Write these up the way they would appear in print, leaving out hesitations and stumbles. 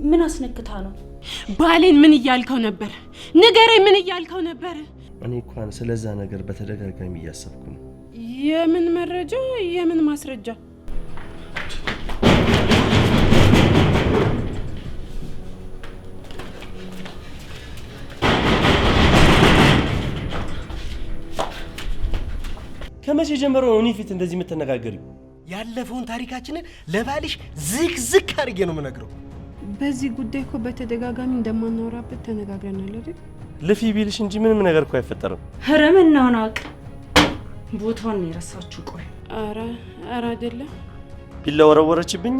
ምን አስነክታ ነው? ባሌን ምን እያልከው ነበር? ንገረኝ፣ ምን እያልከው ነበር? እኔ እንኳን ስለዛ ነገር በተደጋጋሚ እያሰብኩ ነው። የምን መረጃ? የምን ማስረጃ? ከመቼ ጀምሮ ነው እኔ ፊት እንደዚህ የምትነጋገሪው? ያለፈውን ታሪካችንን ለባልሽ ዝቅ አድርጌ ነው የምነግረው። በዚህ ጉዳይ እኮ በተደጋጋሚ እንደማናወራበት ተነጋግረናል አይደል? ልፊ ቢልሽ እንጂ ምንም ነገር እኮ አይፈጠርም። ህረምናው ናቅ ቦታውን ነው የረሳችሁ። ቆይ ኧረ አይደለም። ቢላ ወረወረችብኝ።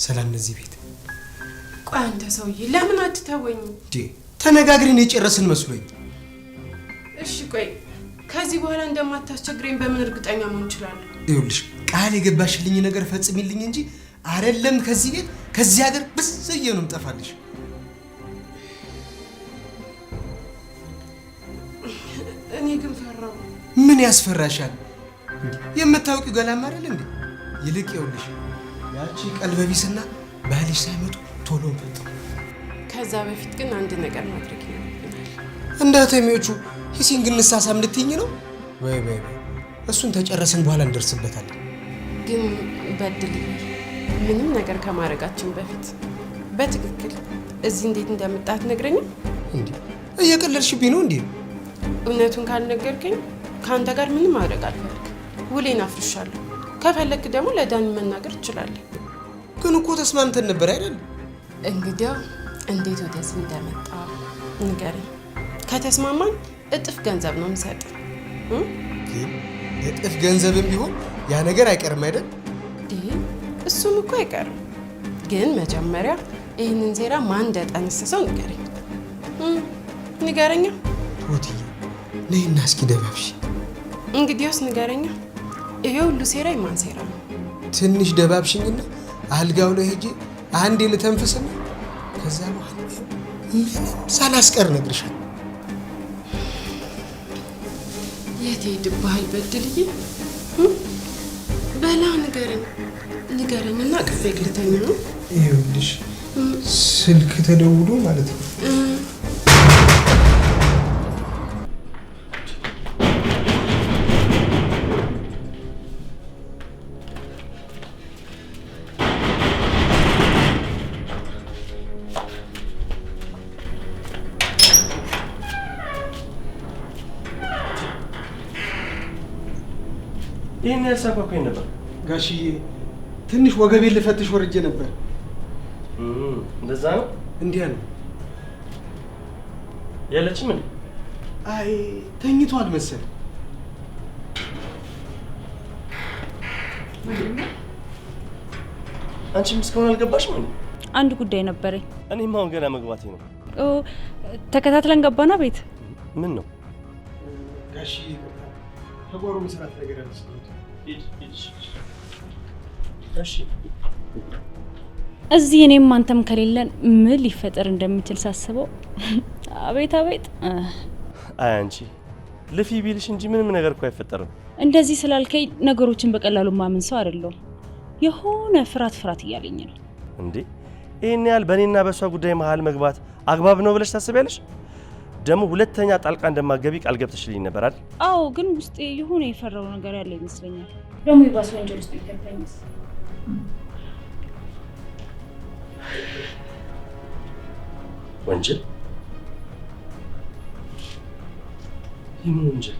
ሰላም ለዚህ ቤት። ቆይ አንተ ሰውዬ ለምን አትተወኝ? ተነጋግረን የጨረስን መስሎኝ። እሺ ቆይ ከዚህ በኋላ እንደማታስቸግረኝ በምን እርግጠኛ መሆን እችላለሁ? ይኸውልሽ ቃል የገባሽልኝ ነገር ፈጽሚልኝ እንጂ አይደለም ከዚህ ቤት ከዚህ ሀገር በዘየ ነው የምጠፋልሽ። እኔ ግን ፈራሁ። ምን ያስፈራሻል? የምታውቂው ገላማ አይደል እንዴ? ይልቅ ይኸውልሽ ያቺ ቀልበቢስና ባልሽ ሳይመጡ ቶሎ መጣ። ከዛ በፊት ግን አንድ ነገር ማድረግ ይኖርብናል። እንዳተሚዎቹ ሂሲንግ እንሳሳም ልትይኝ ነው? ወይ እሱን ተጨረስን በኋላ እንደርስበታለን። ግን በድል ምንም ነገር ከማድረጋችን በፊት በትክክል እዚህ እንዴት እንደመጣት ነግረኛል። እንዴ እየቀለድሽብኝ ነው እንዴ? እውነቱን ካልነገርከኝ ከአንተ ጋር ምንም ማድረግ አልፈልግም። ውሌን አፍርሻለሁ። ከፈለክ ደግሞ ለዳኒ መናገር ትችላለህ። ግን እኮ ተስማምተን ነበር አይደል? እንግዲህ እንዴት ወደዚህ እንደመጣ ንገረኝ። ከተስማማን እጥፍ ገንዘብ ነው የምሰጥ። ግን እጥፍ ገንዘብም ቢሆን ያ ነገር አይቀርም አይደል? እሱም እኮ አይቀርም። ግን መጀመሪያ ይህንን ሴራ ማን እንደጠነሰሰው ንገረኝ። ንገረኛ። ቶትዬ ነይና እስኪ ደባብሽ። እንግዲያውስ ንገረኛ። ይሄ ሁሉ ሴራ የማን ሴራ ነው? ትንሽ ደባብሽኝና አልጋው ላይ ሄጄ አንዴ ልተንፍስና ከዛ በኋላ ምንም ሳላስቀር ነግርሻለሁ። የት ሄድብሃል በድልዬ? በላ ንገረኝና ቅፌ ግልተኛ ነው። ይኸውልሽ ስልክ ተደውሎ ማለት ነው። ይሄን ያሳፋኩኝ ነበር ጋሽዬ። ትንሽ ወገቤን ልፈትሽ ወርጄ ነበር። እንደዛ ነው? እንዲያ ነው። ያለችም እንዴ? አይ ተኝቷል መሰል። አንቺም እስካሁን አልገባሽም እንዴ? አንድ ጉዳይ ነበረኝ። እኔም አሁን ገና መግባቴ ነው። ተከታትለን ገባና ቤት ምን ነው ጋሽዬ? ተጓሮ መስራት ነገር አለሽ። እሺ እዚህ እኔም አንተም ከሌለን ምን ሊፈጠር እንደሚችል ሳስበው አቤት። አይ አንቺ ልፊ ቢልሽ እንጂ ምንም ነገር እኮ አይፈጠርም። እንደዚህ ስላልከኝ ነገሮችን በቀላሉ ማመን ሰው አይደለሁም። የሆነ ፍርሃት እያለኝ ነው። እንዴ ይሄን ያህል በእኔና በእሷ ጉዳይ መሀል መግባት አግባብ ነው ብለሽ ታስቢያለሽ? ደግሞ ሁለተኛ ጣልቃ እንደማገቢ ቃል ገብተሽልኝ ነበር አይደል? አዎ፣ ግን ውስጤ የሆነ የፈራው ነገር ያለ ይመስለኛል። ደግሞ የባሰ ወንጀል ውስጥ ይከተኝስ? ወንጀል? የምን ወንጀል?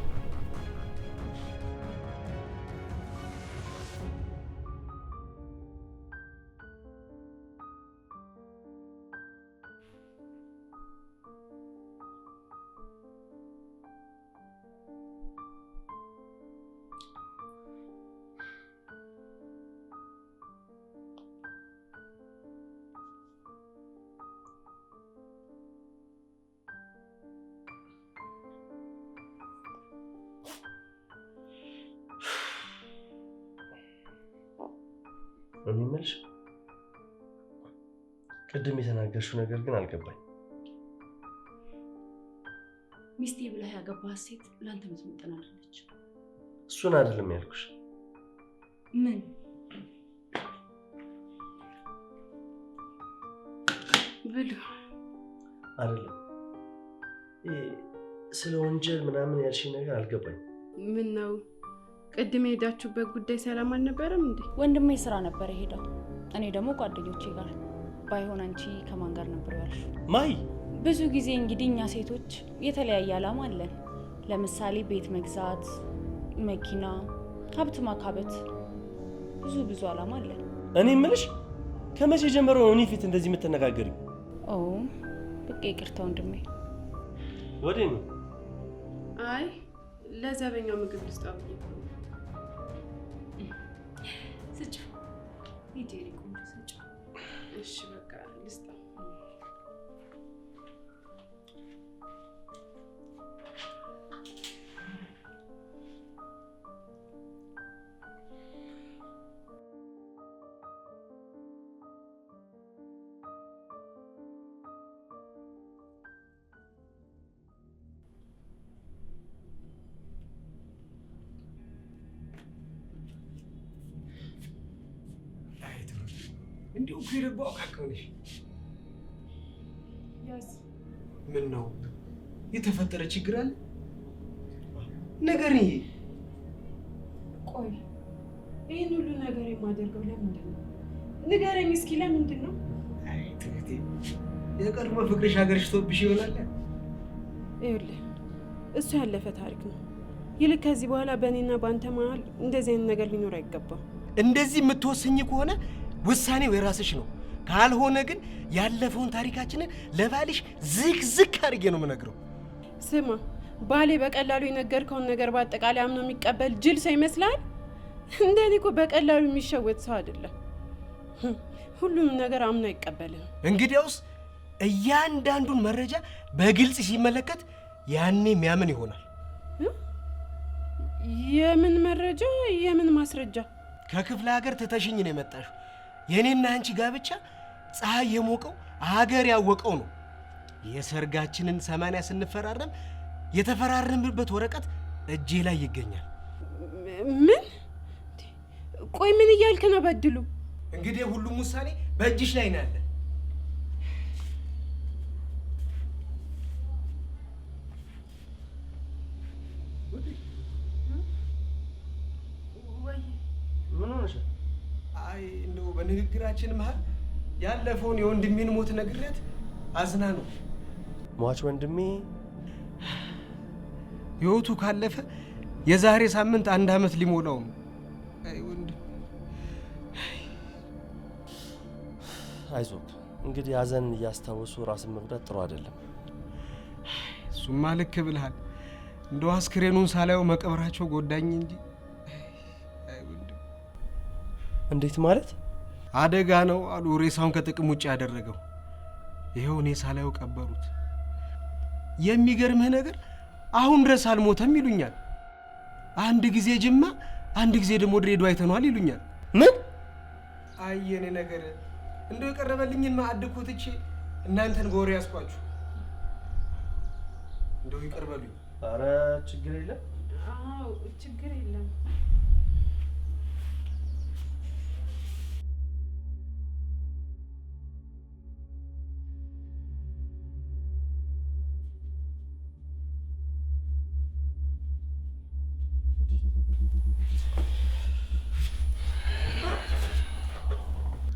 እኔ የምልሽ ቅድም የተናገርሽው ነገር ግን አልገባኝ። ሚስቴ ብለህ ያገባህ ሴት ላንተ ምትመጥን አይደለች። እሱን አይደለም ያልኩሽ። ምን ብሉ አይደለም ስለ ወንጀል ምናምን ያልሽኝ ነገር አልገባኝ። ምን ነው ቅድም ሄዳችሁበት ጉዳይ ሰላም አልነበረም እንዴ? ወንድሜ ስራ ነበር ሄደው፣ እኔ ደግሞ ጓደኞቼ ጋር። ባይሆን አንቺ ከማን ጋር ነበር ያልሽው? ማይ ብዙ ጊዜ እንግዲህ እኛ ሴቶች የተለያየ ዓላማ አለን። ለምሳሌ ቤት መግዛት፣ መኪና፣ ሀብት ማካበት፣ ብዙ ዓላማ አለን። እኔ እምልሽ ከመቼ ጀምሮ ነው እኔ ፊት እንደዚህ የምትነጋገሪው? ኦ በቃ ይቅርታ ወንድሜ። ወዴት ነው? አይ ለዘበኛው ምግብ ልስጣው። ስጭ ሂጂ ቆንጆ ስጭ። እሺ በቃ ልስጣው። እንዲሁ ይረባው ካከውልሽ ያስ ምን ነው የተፈጠረ ችግር አለ? ነገርዬ ቆይ ይሄን ሁሉ ነገር የማደርገው ለምንድን ነው? ንገረኝ እስኪ ለምንድን ነው? አይ ትክቴ የቀድሞ ፍቅርሽ ሀገርሽ ተወብሽ ይሆናል። ይኸውልህ እሱ ያለፈ ታሪክ ነው። ይልቅ ከዚህ በኋላ በእኔና በአንተ መሀል እንደዚህ አይነት ነገር ሊኖር አይገባም። እንደዚህ የምትወስኝ ከሆነ ውሳኔው የራስሽ ነው። ካልሆነ ግን ያለፈውን ታሪካችንን ለባልሽ ዝቅ አድርጌ ነው የምነግረው። ስማ ባሌ በቀላሉ የነገርከውን ነገር በአጠቃላይ አምኖ የሚቀበል ጅል ሰው ይመስላል? እንደኔ እኮ በቀላሉ የሚሸወድ ሰው አይደለም። ሁሉንም ነገር አምኖ አይቀበልም። እንግዲያውስ እያንዳንዱን መረጃ በግልጽ ሲመለከት ያኔ የሚያምን ይሆናል። የምን መረጃ? የምን ማስረጃ? ከክፍለ ሀገር ትተሽኝ ነው የመጣሽው። የኔና አንቺ ጋብቻ ፀሐይ የሞቀው ሀገር ያወቀው ነው። የሰርጋችንን 80 ስንፈራረም የተፈራረምበት ወረቀት እጄ ላይ ይገኛል። ምን? ቆይ ምን እያልክ ነው በድሉ? እንግዲህ ሁሉም ውሳኔ በእጅሽ ላይ ነው ያለ። ምን ሆነሽ? አይ እንደው በንግግራችን መሃል ያለፈውን የወንድሜን ሞት ነግሬያት አዝና ነው። ሟች ወንድሜ ህይወቱ ካለፈ የዛሬ ሳምንት 1 ዓመት ሊሞላው ነው። አይ ወንድም አይዞህ። እንግዲህ ሀዘን እያስታወሱ ራስን መጉዳት ጥሩ አይደለም። እሱማ ልክ ብለሃል። እንደው አስክሬኑን ሳላየው መቀበራቸው ጎዳኝ እንጂ። አይ ወንድም እንዴት ማለት? አደጋ ነው አሉ ሬሳውን ከጥቅም ውጭ ያደረገው። ይሄው እኔ ሳላየው ቀበሩት። የሚገርምህ ነገር አሁን ድረስ አልሞተም ይሉኛል። አንድ ጊዜ ጅማ፣ አንድ ጊዜ ደግሞ ድሬዳዋ አይተነዋል ይሉኛል። ምን? አይ የኔ ነገር እንደው የቀረበልኝን ማዕድ እኮ ትቼ እናንተን በወሬ ያስኳችሁ። እንደው ይቀርበሉኝ። ኧረ ችግር የለም። አዎ ችግር የለም።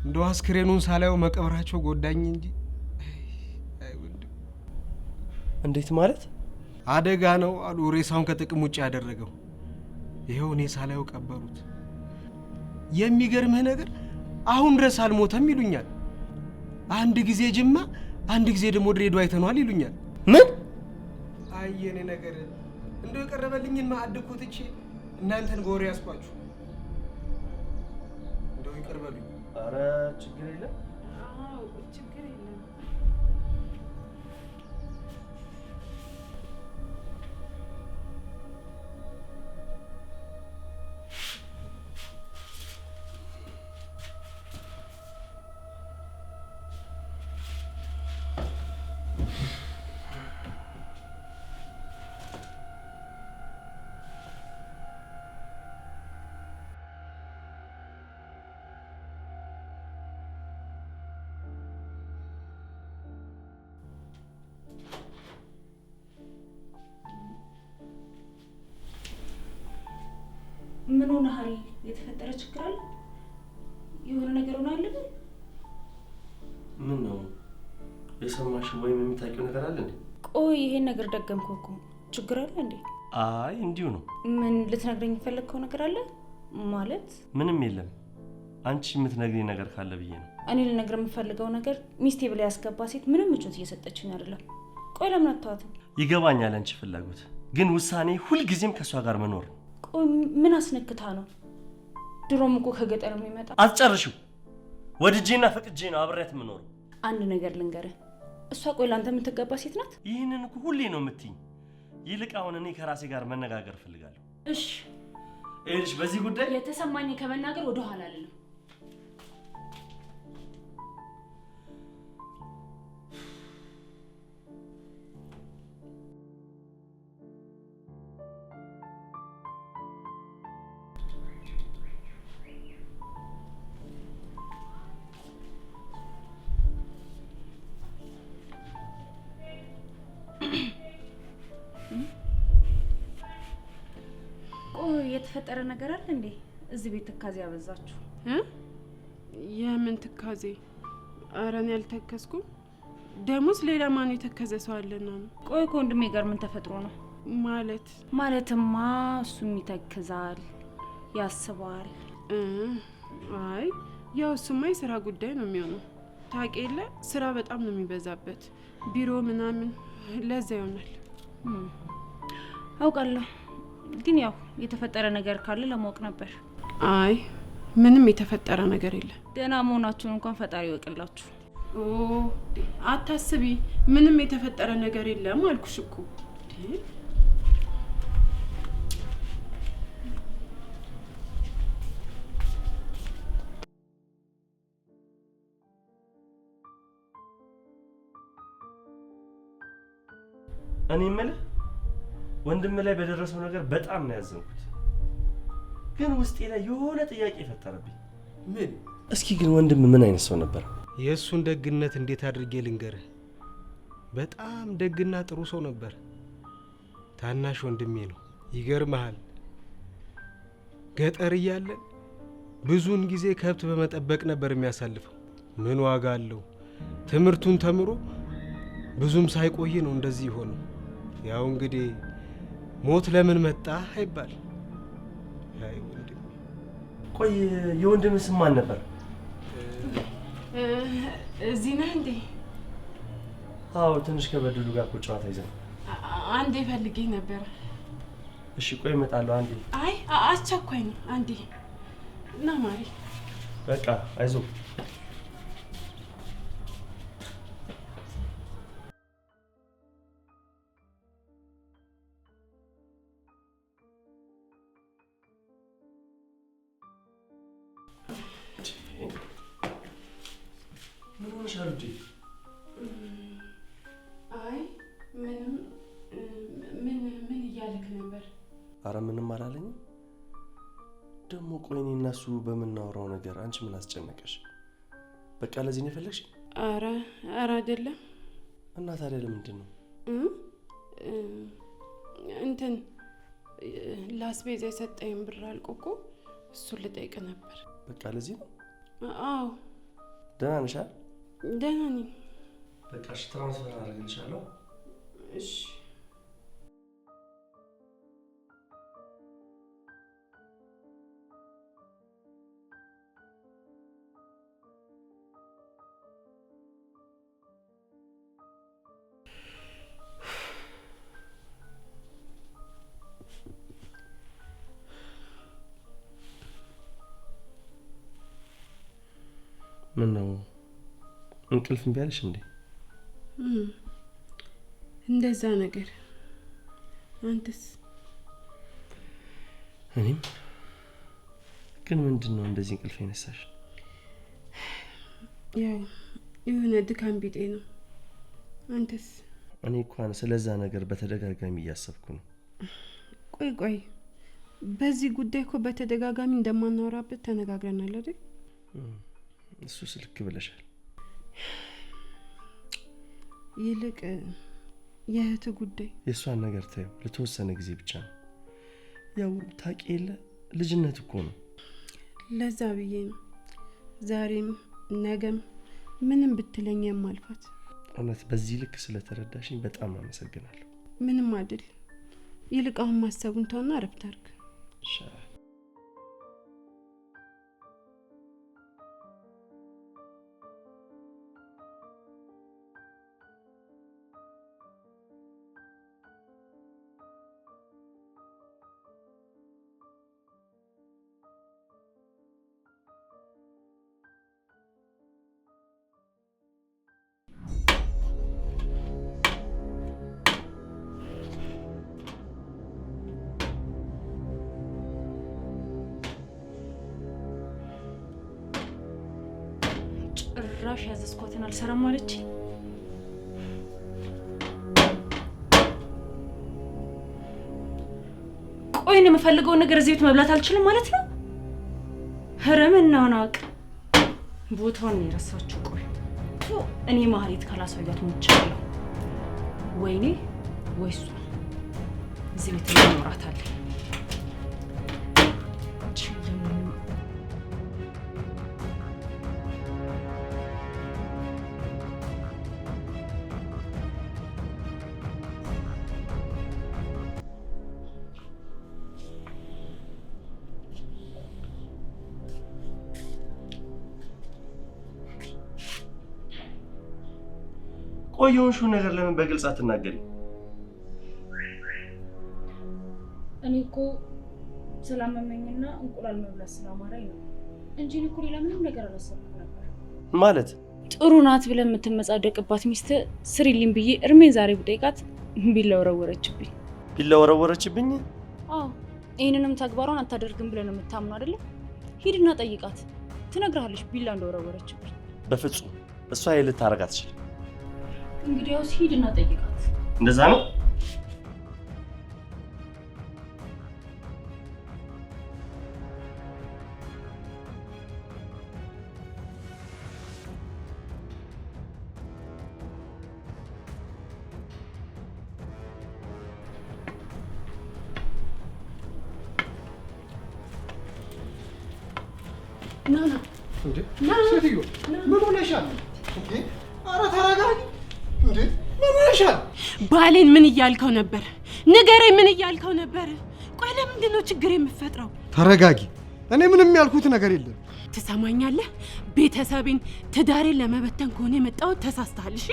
እንደው አስክሬኑን ሳላየው መቀበራቸው ጎዳኝ እንጂ። አይ ወንድም እንዴት ማለት? አደጋ ነው አሉ ሬሳውን ከጥቅም ውጭ ያደረገው። ይሄው እኔ ሳላየው ቀበሩት። የሚገርምህ ነገር አሁን ድረስ አልሞተም ይሉኛል። አንድ ጊዜ ጅማ፣ አንድ ጊዜ ደግሞ ድሬዳዋ አይተነዋል ይሉኛል። ምን? አይ የኔ ነገር እንደው የቀረበልኝን ማዕድ እኮ ትቼ እናንተን በወሬ ያስኳችሁ። እንደው ይቀርበሉኝ። ኧረ ችግር የለም። አዎ ችግር የለም። ምን ሆነሃል? የተፈጠረ ችግር አለ? የሆነ ነገር ሆናል? ምን ነው የሰማሽ ወይም የምታውቂው ነገር አለ እንዴ? ቆይ ይሄን ነገር ደገምኩ እኮ። ችግር አለ እንዴ? አይ እንዲሁ ነው። ምን ልትነግረኝ የፈለግከው ነገር አለ? ማለት ምንም የለም። አንቺ የምትነግሪኝ ነገር ካለ ብዬ ነው። እኔ ልነግር የምፈልገው ነገር ሚስቴ ብላ ያስገባ ሴት ምንም ምቾት እየሰጠችኝ አይደለም። ቆይ ለምን አታዋትም? ይገባኛል አንቺ ፍላጎት፣ ግን ውሳኔ ሁልጊዜም ከእሷ ጋር መኖር ነው። ቆይ ምን አስነክታ ነው? ድሮም እኮ ከገጠር የሚመጣ አትጨርሽው። ወድጄና ፈቅጄ ነው አብሬያት የምኖረው። አንድ ነገር ልንገርህ፣ እሷ ቆይ ለአንተ የምትገባ ሴት ናት? ይህንን እኮ ሁሌ ነው የምትይኝ። ይልቅ አሁን እኔ ከራሴ ጋር መነጋገር እፈልጋለሁ። እሺ ይኸውልሽ፣ በዚህ ጉዳይ የተሰማኝ ከመናገር ወደ ኋላ አልልም። የተፈጠረ ነገር አለ እንዴ? እዚህ ቤት ትካዜ ያበዛችሁ? የምን ትካዜ? ኧረ እኔ አልተከዝኩም። ደሞስ ሌላ ማን የተከዘ ሰው አለና ነው? ቆይ ከወንድሜ ጋር ምን ተፈጥሮ ነው? ማለትማ እሱም ይተክዛል፣ ያስባል። አይ ያው እሱማ የስራ ጉዳይ ነው የሚሆነው። ታውቂ የለ ስራ በጣም ነው የሚበዛበት፣ ቢሮ ምናምን፣ ለዛ ይሆናል። አውቃለሁ፣ ግን ያው የተፈጠረ ነገር ካለ ለማወቅ ነበር። አይ ምንም የተፈጠረ ነገር የለም። ደህና መሆናችሁን እንኳን ፈጣሪ ይወቅላችሁ። አታስቢ፣ ምንም የተፈጠረ ነገር የለም አልኩሽ እኮ። እኔ የምልህ ወንድም ላይ በደረሰው ነገር በጣም ነው ያዘንኩት፣ ግን ውስጤ ላይ የሆነ ጥያቄ ፈጠረብኝ። ምን? እስኪ ግን ወንድም ምን አይነት ሰው ነበር? የእሱን ደግነት እንዴት አድርጌ ልንገርህ? በጣም ደግና ጥሩ ሰው ነበር። ታናሽ ወንድሜ ነው። ይገርምሃል፣ ገጠር እያለን ብዙውን ጊዜ ከብት በመጠበቅ ነበር የሚያሳልፈው። ምን ዋጋ አለው? ትምህርቱን ተምሮ ብዙም ሳይቆይ ነው እንደዚህ ሆነው። ያው እንግዲህ ሞት ለምን መጣ አይባል። አይ ወንድሜ። ቆይ የወንድም ስም ማን ነበር? እዚህ ነህ እንዴ? አዎ፣ ትንሽ ከበድሉ ጋር ቁጭ ጨዋታ ይዘን አንዴ ፈልጌ ነበር። እሺ ቆይ እመጣለሁ። አንዴ። አይ አስቸኳይ ነው። አንዴ ና ማሪ። በቃ አይዞህ። ምን ሆነሻል እንዴ? አይ ምንም። ምን እያልክ ነበር? አረ ምንም አላለኝም። ደግሞ ቆይ እኔ እና እሱ በምናወራው ነገር አንቺ ምን አስጨነቀሽ? በቃ ለዚህ ነው የፈለግሽ? አረ አይደለም። እና ታዲያ ለምንድን ነው? እንትን ላስቤዛ የሰጠኝ ብር አልቆ እኮ እሱን ልጠይቅ ነበር። በቃ ለዚህ ነው? አዎ። ደህና ነሽ? ደህና ነኝ። በቃ እሺ፣ ትራንስፈር አድርግልሻለሁ። እሺ። ምን ነው እንቅልፍ እምቢ አለሽ እንዴ? እንደዛ ነገር። አንተስ? እኔም ግን ምንድን ነው እንደዚህ እንቅልፍ የነሳሽ? ያው የሆነ ድካም ቢጤ ነው። አንተስ? እኔ እንኳን ስለዛ ነገር በተደጋጋሚ እያሰብኩ ነው። ቆይ በዚህ ጉዳይ እኮ በተደጋጋሚ እንደማናወራበት ተነጋግረናል አይደል? እሱ ስልክ ብለሻል። ይልቅ የእህት ጉዳይ። የእሷን ነገር ታየው ለተወሰነ ጊዜ ብቻ ነው። ያው ታውቂ የለ ልጅነት እኮ ነው። ለዛ ብዬ ነው ዛሬም ነገም ምንም ብትለኝ የማልፋት። እውነት በዚህ ልክ ስለተረዳሽኝ በጣም አመሰግናለሁ። ምንም አይደል። ይልቅ አሁን ማሰቡን ተውና እረፍት አድርግ። ጭራሽ ያዘዝኳትን አልሰራም አለች። ቆይ ነው የምፈልገውን ነገር እዚህ ቤት መብላት አልችልም ማለት ነው? ሀረምና ናቅ ቦታውን የረሳችሁ። ቆይ እኔ ማህሌት ካላሳያት ሞቻለሁ። ወይኔ ወይሱ እዚህ ቤት ይኖራታል። ቆየውሹ ነገር ለምን በግልጽ አትናገሪ? እኔ እኮ ስላመመኝና እንቁላል መብላት ስላማረኝ ነው እንጂ እኮ ሌላ ምንም ነገር አላሰብኩም ነበር። ማለት ጥሩ ናት ብለህ የምትመጻደቅባት ሚስት ስሪልኝ ብዬ እርሜን ዛሬ ብጠይቃት ቢላ ወረወረችብኝ። ቢላ ወረወረችብኝ? አዎ፣ ይሄንንም ተግባሯን አታደርግም ብለህ ነው የምታምነው አይደለ? ሂድና ጠይቃት፣ ትነግርሃለች ቢላ እንደወረወረችብኝ። በፍጹም እሷ ይልት ታረጋ ትችል። እንግዲያውስ ሂድና ጠይቃት። እንደዛ ነው? ናና እንዴ ሴትዮ ምን ሆነሻል? እንዴ ኧረ ተረጋጊ። እንዴ ምን ሆነሻል? ባሌን ምን እያልከው ነበር? ንገረኝ፣ ምን እያልከው ነበር? ቆይ ለምንድን ነው ችግር የምትፈጥረው? ተረጋጊ። እኔ ምንም ያልኩት ነገር የለም። ትሰማኛለህ? ቤተሰቤን ትዳሬን ለመበተን ከሆነ የመጣው ተሳስተሃል። እሺ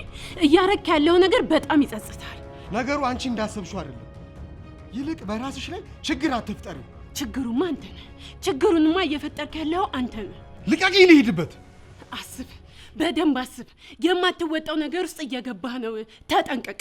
እያረክ ያለው ነገር በጣም ይጸጽታል። ነገሩ አንቺ እንዳሰብሽው አይደለም። ይልቅ በራስሽ ላይ ችግር አትፍጠሪ። ችግሩማ አንተ ነህ። ችግሩንማ እየፈጠርክ ያለው አንተ ነህ። ልቀቂ፣ ልሂድበት። አስብ፣ በደንብ አስብ። የማትወጣው ነገር ውስጥ እየገባህ ነው። ተጠንቀቅ።